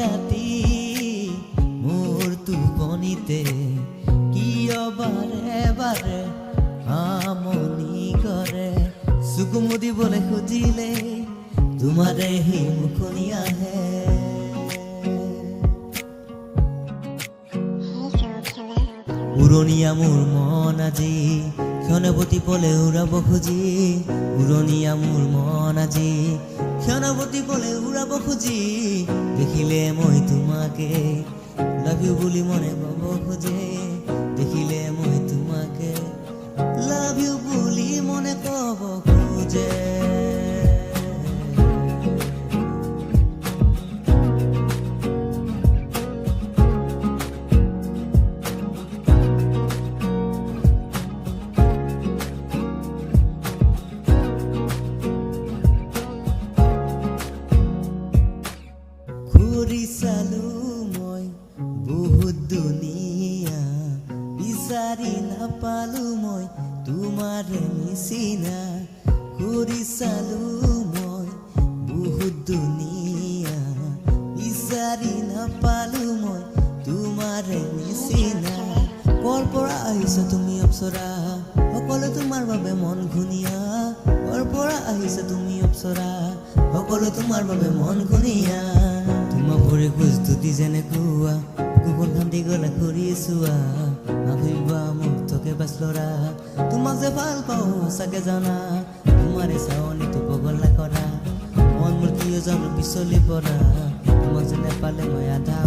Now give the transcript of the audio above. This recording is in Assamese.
ৰাতি মোৰ টোপনিতে কিয় বাৰে বাৰে আমনি কৰে চকু মুদিবলৈ খুজিলে তোমাৰে সেই মুখনি আহে উৰণীয়া মোৰ মন আজি ক্ষণৱতী পলে উৰাব খুজি উৰণীয়া মোৰ মন আজি ক্ষণৱতী পলে উৰাব খুজি দেখিলে মই তোমাকে লাভ ইউ বুলি মনে ক'ব খোজে দেখিলে মই তোমাকে লাভ ইউ বুলি মনে ক'ব খোজে ঘূৰি চালো মই বহুত দুনিয়া বিচাৰি নাপালো মই তোমাৰে নিচিনা ঘূৰি চালো মই বহুত দুনিয়া বিচাৰি নাপালো মই তোমাৰে নিচিনা কৰ পৰা আহিছা তুমি অপ্সৰা সকলো তোমাৰ বাবে মন ঘূণীয়া কৰ পৰা আহিছা তুমি অপ্সৰা সকলো তোমাৰ বাবে মন ঘূণীয়া তোমাৰ ভৰি খোজ তুতি যেনেকুৱা কুকুৰ খান্দি গলা ঘূৰি চোৱা ভাবিবা মোক তোকে বাছ লৰা তোমাক যে ভাল পাওঁ সঁচাকে জানা তোমাৰে চাৱনীটো পগলা কৰা মন মোৰ কিয় জানো পিছলি পৰা তোমাক যে নেপালে মই আধা